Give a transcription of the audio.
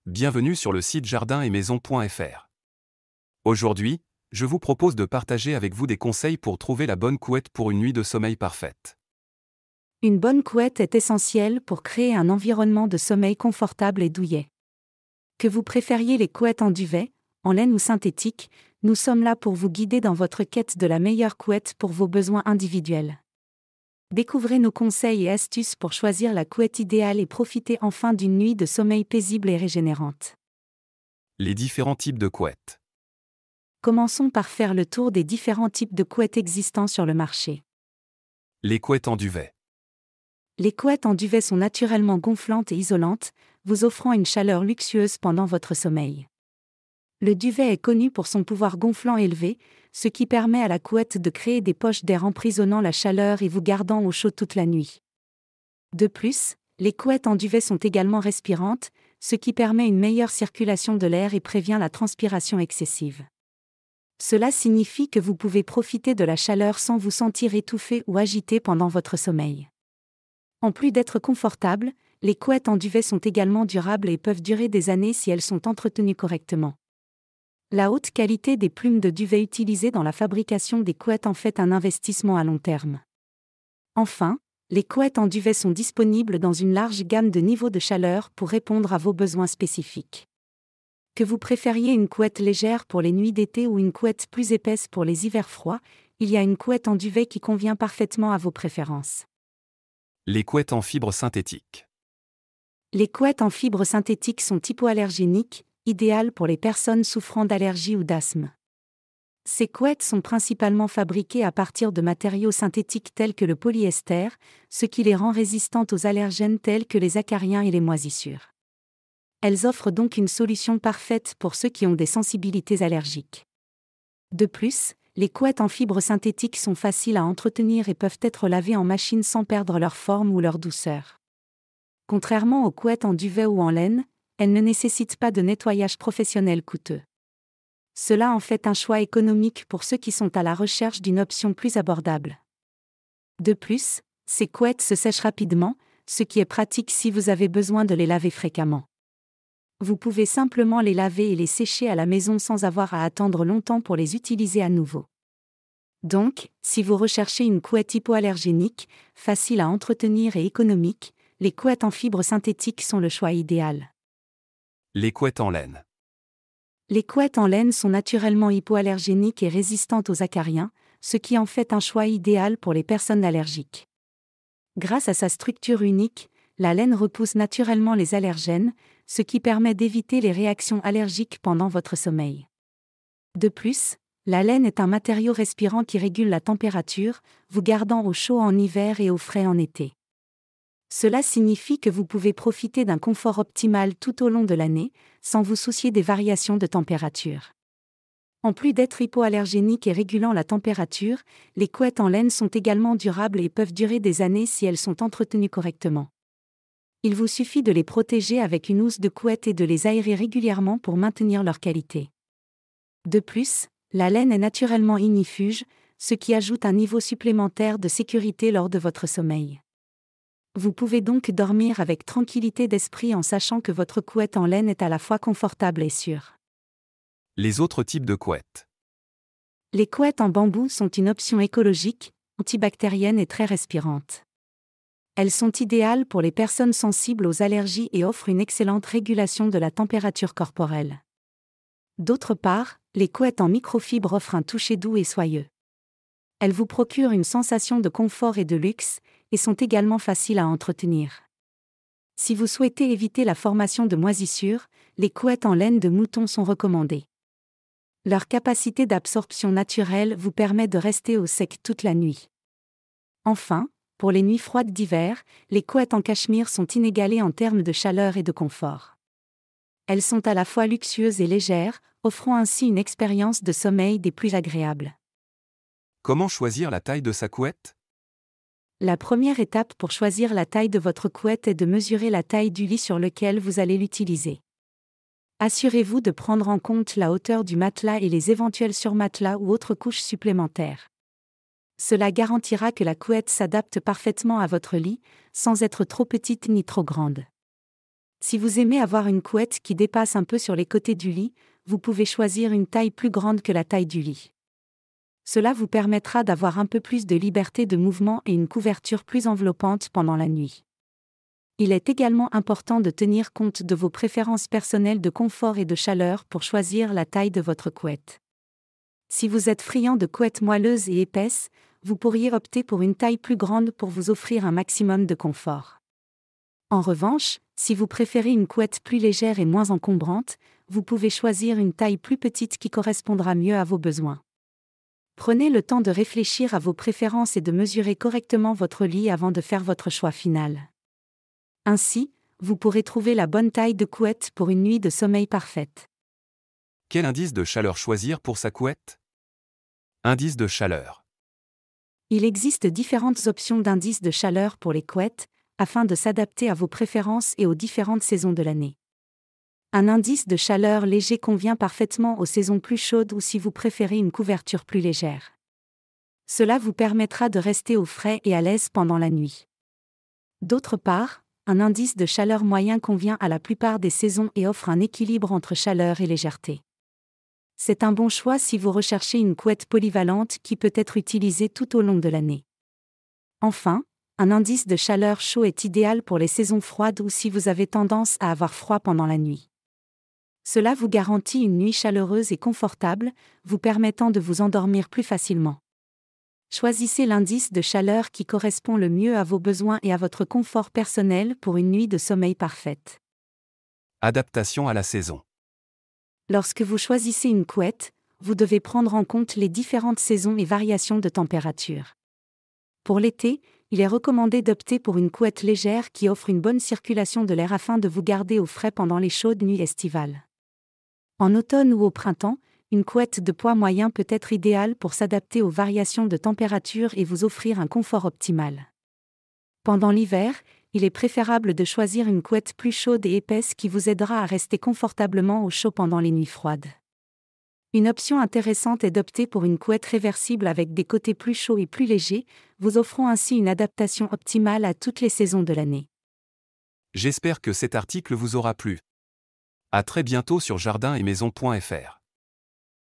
Bienvenue sur le site jardin-et-maison.fr. Aujourd'hui, je vous propose de partager avec vous des conseils pour trouver la bonne couette pour une nuit de sommeil parfaite. Une bonne couette est essentielle pour créer un environnement de sommeil confortable et douillet. Que vous préfériez les couettes en duvet, en laine ou synthétique, nous sommes là pour vous guider dans votre quête de la meilleure couette pour vos besoins individuels. Découvrez nos conseils et astuces pour choisir la couette idéale et profitez enfin d'une nuit de sommeil paisible et régénérante. Les différents types de couettes. Commençons par faire le tour des différents types de couettes existants sur le marché. Les couettes en duvet. Les couettes en duvet sont naturellement gonflantes et isolantes, vous offrant une chaleur luxueuse pendant votre sommeil. Le duvet est connu pour son pouvoir gonflant élevé, ce qui permet à la couette de créer des poches d'air emprisonnant la chaleur et vous gardant au chaud toute la nuit. De plus, les couettes en duvet sont également respirantes, ce qui permet une meilleure circulation de l'air et prévient la transpiration excessive. Cela signifie que vous pouvez profiter de la chaleur sans vous sentir étouffé ou agité pendant votre sommeil. En plus d'être confortables, les couettes en duvet sont également durables et peuvent durer des années si elles sont entretenues correctement. La haute qualité des plumes de duvet utilisées dans la fabrication des couettes en fait un investissement à long terme. Enfin, les couettes en duvet sont disponibles dans une large gamme de niveaux de chaleur pour répondre à vos besoins spécifiques. Que vous préfériez une couette légère pour les nuits d'été ou une couette plus épaisse pour les hivers froids, il y a une couette en duvet qui convient parfaitement à vos préférences. Les couettes en fibre synthétique. Les couettes en fibre synthétique sont hypoallergéniques, idéales pour les personnes souffrant d'allergies ou d'asthme. Ces couettes sont principalement fabriquées à partir de matériaux synthétiques tels que le polyester, ce qui les rend résistantes aux allergènes tels que les acariens et les moisissures. Elles offrent donc une solution parfaite pour ceux qui ont des sensibilités allergiques. De plus, les couettes en fibre synthétique sont faciles à entretenir et peuvent être lavées en machine sans perdre leur forme ou leur douceur. Contrairement aux couettes en duvet ou en laine, elles ne nécessitent pas de nettoyage professionnel coûteux. Cela en fait un choix économique pour ceux qui sont à la recherche d'une option plus abordable. De plus, ces couettes se sèchent rapidement, ce qui est pratique si vous avez besoin de les laver fréquemment. Vous pouvez simplement les laver et les sécher à la maison sans avoir à attendre longtemps pour les utiliser à nouveau. Donc, si vous recherchez une couette hypoallergénique, facile à entretenir et économique, les couettes en fibre synthétique sont le choix idéal. Les couettes en laine. Les couettes en laine sont naturellement hypoallergéniques et résistantes aux acariens, ce qui en fait un choix idéal pour les personnes allergiques. Grâce à sa structure unique, la laine repousse naturellement les allergènes, ce qui permet d'éviter les réactions allergiques pendant votre sommeil. De plus, la laine est un matériau respirant qui régule la température, vous gardant au chaud en hiver et au frais en été. Cela signifie que vous pouvez profiter d'un confort optimal tout au long de l'année, sans vous soucier des variations de température. En plus d'être hypoallergéniques et régulant la température, les couettes en laine sont également durables et peuvent durer des années si elles sont entretenues correctement. Il vous suffit de les protéger avec une housse de couette et de les aérer régulièrement pour maintenir leur qualité. De plus, la laine est naturellement ignifuge, ce qui ajoute un niveau supplémentaire de sécurité lors de votre sommeil. Vous pouvez donc dormir avec tranquillité d'esprit en sachant que votre couette en laine est à la fois confortable et sûre. Les autres types de couettes. Les couettes en bambou sont une option écologique, antibactérienne et très respirante. Elles sont idéales pour les personnes sensibles aux allergies et offrent une excellente régulation de la température corporelle. D'autre part, les couettes en microfibre offrent un toucher doux et soyeux. Elles vous procurent une sensation de confort et de luxe, et sont également faciles à entretenir. Si vous souhaitez éviter la formation de moisissures, les couettes en laine de mouton sont recommandées. Leur capacité d'absorption naturelle vous permet de rester au sec toute la nuit. Enfin, pour les nuits froides d'hiver, les couettes en cachemire sont inégalées en termes de chaleur et de confort. Elles sont à la fois luxueuses et légères, offrant ainsi une expérience de sommeil des plus agréables. Comment choisir la taille de sa couette? La première étape pour choisir la taille de votre couette est de mesurer la taille du lit sur lequel vous allez l'utiliser. Assurez-vous de prendre en compte la hauteur du matelas et les éventuels surmatelas ou autres couches supplémentaires. Cela garantira que la couette s'adapte parfaitement à votre lit, sans être trop petite ni trop grande. Si vous aimez avoir une couette qui dépasse un peu sur les côtés du lit, vous pouvez choisir une taille plus grande que la taille du lit. Cela vous permettra d'avoir un peu plus de liberté de mouvement et une couverture plus enveloppante pendant la nuit. Il est également important de tenir compte de vos préférences personnelles de confort et de chaleur pour choisir la taille de votre couette. Si vous êtes friand de couettes moelleuses et épaisses, vous pourriez opter pour une taille plus grande pour vous offrir un maximum de confort. En revanche, si vous préférez une couette plus légère et moins encombrante, vous pouvez choisir une taille plus petite qui correspondra mieux à vos besoins. Prenez le temps de réfléchir à vos préférences et de mesurer correctement votre lit avant de faire votre choix final. Ainsi, vous pourrez trouver la bonne taille de couette pour une nuit de sommeil parfaite. Quel indice de chaleur choisir pour sa couette? Indice de chaleur. Il existe différentes options d'indices de chaleur pour les couettes, afin de s'adapter à vos préférences et aux différentes saisons de l'année. Un indice de chaleur léger convient parfaitement aux saisons plus chaudes ou si vous préférez une couverture plus légère. Cela vous permettra de rester au frais et à l'aise pendant la nuit. D'autre part, un indice de chaleur moyen convient à la plupart des saisons et offre un équilibre entre chaleur et légèreté. C'est un bon choix si vous recherchez une couette polyvalente qui peut être utilisée tout au long de l'année. Enfin, un indice de chaleur chaud est idéal pour les saisons froides ou si vous avez tendance à avoir froid pendant la nuit. Cela vous garantit une nuit chaleureuse et confortable, vous permettant de vous endormir plus facilement. Choisissez l'indice de chaleur qui correspond le mieux à vos besoins et à votre confort personnel pour une nuit de sommeil parfaite. Adaptation à la saison. Lorsque vous choisissez une couette, vous devez prendre en compte les différentes saisons et variations de température. Pour l'été, il est recommandé d'opter pour une couette légère qui offre une bonne circulation de l'air afin de vous garder au frais pendant les chaudes nuits estivales. En automne ou au printemps, une couette de poids moyen peut être idéale pour s'adapter aux variations de température et vous offrir un confort optimal. Pendant l'hiver, il est préférable de choisir une couette plus chaude et épaisse qui vous aidera à rester confortablement au chaud pendant les nuits froides. Une option intéressante est d'opter pour une couette réversible avec des côtés plus chauds et plus légers, vous offrant ainsi une adaptation optimale à toutes les saisons de l'année. J'espère que cet article vous aura plu. À très bientôt sur jardin-et-maison.fr.